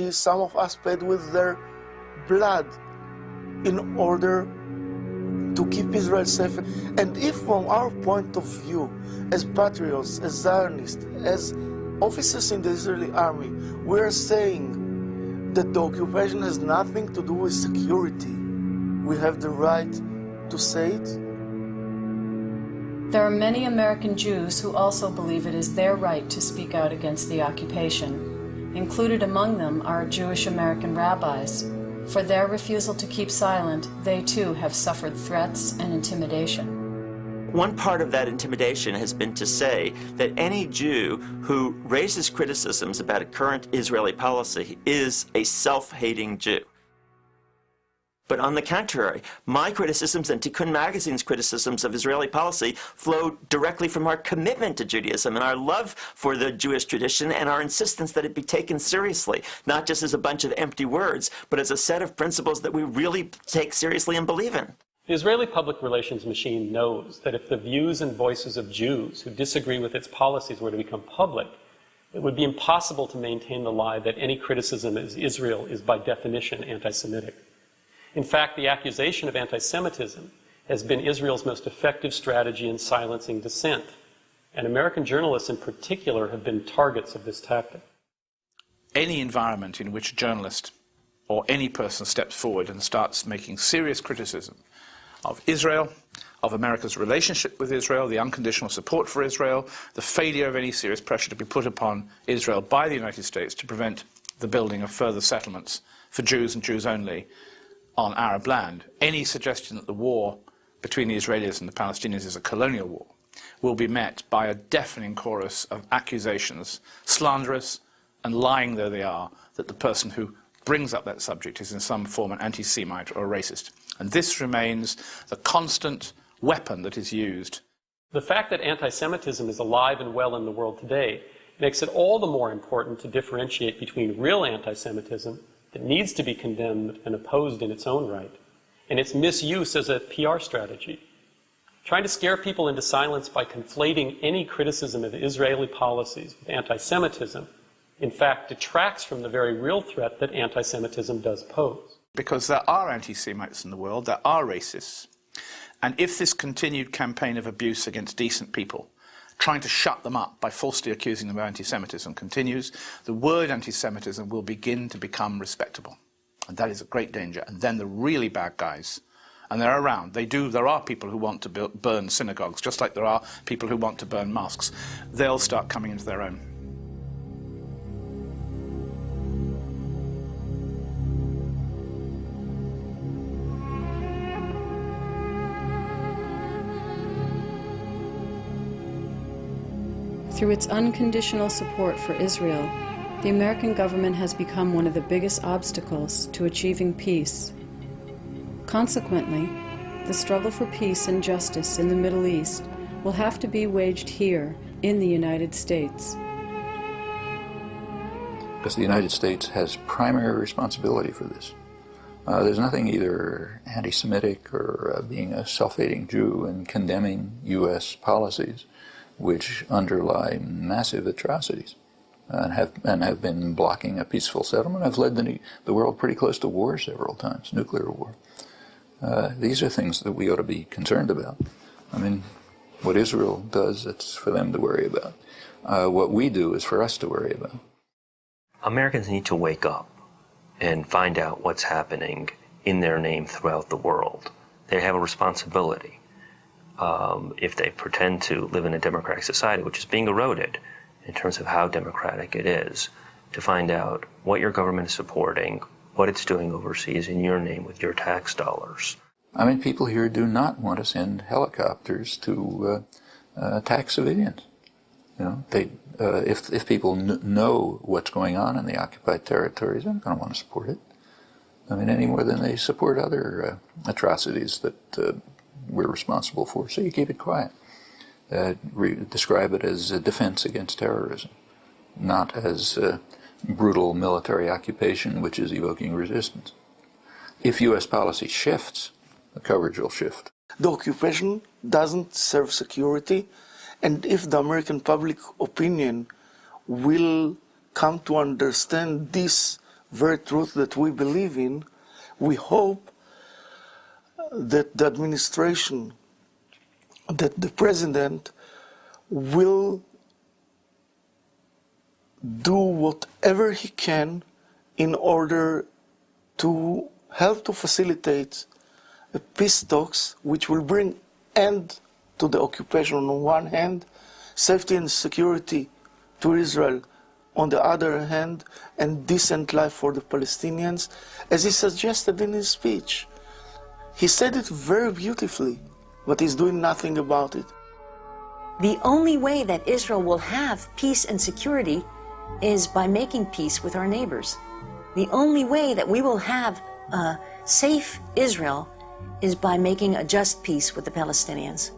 Some of us paid with their blood in order to keep Israel safe. And if from our point of view, as patriots, as Zionists, as officers in the Israeli army, we are saying that the occupation has nothing to do with security, we have the right to say it. There are many American Jews who also believe it is their right to speak out against the occupation. Included among them are Jewish American rabbis. For their refusal to keep silent, they too have suffered threats and intimidation. One part of that intimidation has been to say that any Jew who raises criticisms about a current Israeli policy is a self-hating Jew. But on the contrary, my criticisms and Tikkun Magazine's criticisms of Israeli policy flow directly from our commitment to Judaism and our love for the Jewish tradition and our insistence that it be taken seriously, not just as a bunch of empty words, but as a set of principles that we really take seriously and believe in. The Israeli public relations machine knows that if the views and voices of Jews who disagree with its policies were to become public, it would be impossible to maintain the lie that any criticism of Israel is by definition anti-Semitic. In fact, the accusation of anti-Semitism has been Israel's most effective strategy in silencing dissent, and American journalists in particular have been targets of this tactic. Any environment in which a journalist or any person steps forward and starts making serious criticism of Israel, of America's relationship with Israel, the unconditional support for Israel, the failure of any serious pressure to be put upon Israel by the United States to prevent the building of further settlements for Jews and Jews only on Arab land, any suggestion that the war between the Israelis and the Palestinians is a colonial war will be met by a deafening chorus of accusations, slanderous and lying though they are, that the person who brings up that subject is in some form an anti-Semite or a racist. And this remains the constant weapon that is used. The fact that anti-Semitism is alive and well in the world today makes it all the more important to differentiate between real anti-Semitism that needs to be condemned and opposed in its own right, and its misuse as a PR strategy. Trying to scare people into silence by conflating any criticism of Israeli policies with anti-Semitism, in fact, detracts from the very real threat that anti-Semitism does pose. Because there are anti-Semites in the world, there are racists, and if this continued campaign of abuse against decent people, trying to shut them up by falsely accusing them of anti-Semitism continues, the word anti-Semitism will begin to become respectable. And that is a great danger. And then the really bad guys, and they're around, there are people who want to burn synagogues, just like there are people who want to burn mosques. They'll start coming into their own. Through its unconditional support for Israel, the American government has become one of the biggest obstacles to achieving peace. Consequently, the struggle for peace and justice in the Middle East will have to be waged here in the United States. Because the United States has primary responsibility for this. There's nothing either anti-Semitic or being a self-hating Jew and condemning U.S. policies which underlie massive atrocities and have been blocking a peaceful settlement, have led the world pretty close to war several times, nuclear war. These are things that we ought to be concerned about. I mean, what Israel does, it's for them to worry about. What we do is for us to worry about. Americans need to wake up and find out what's happening in their name throughout the world. They have a responsibility. If they pretend to live in a democratic society, which is being eroded in terms of how democratic it is, to find out what your government is supporting, what it's doing overseas in your name with your tax dollars. I mean, people here do not want to send helicopters to attack civilians. You know, if people know what's going on in the occupied territories, they're not going to want to support it. I mean, any more than they support other atrocities that we're responsible for. So you keep it quiet. Describe it as a defense against terrorism, not as brutal military occupation which is evoking resistance. If U.S. policy shifts, the coverage will shift. The occupation doesn't serve security, and if the American public opinion will come to understand this very truth that we believe in, we hope that the administration, that the president will do whatever he can in order to help to facilitate a peace talks which will bring end to the occupation on one hand, safety and security to Israel on the other hand, and decent life for the Palestinians, as he suggested in his speech. He said it very beautifully, but he's doing nothing about it. The only way that Israel will have peace and security is by making peace with our neighbors. The only way that we will have a safe Israel is by making a just peace with the Palestinians.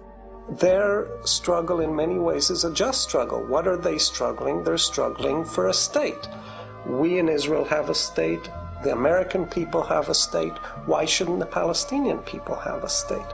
Their struggle in many ways is a just struggle. What are they struggling? They're struggling for a state. We in Israel have a state. The American people have a state. Why shouldn't the Palestinian people have a state?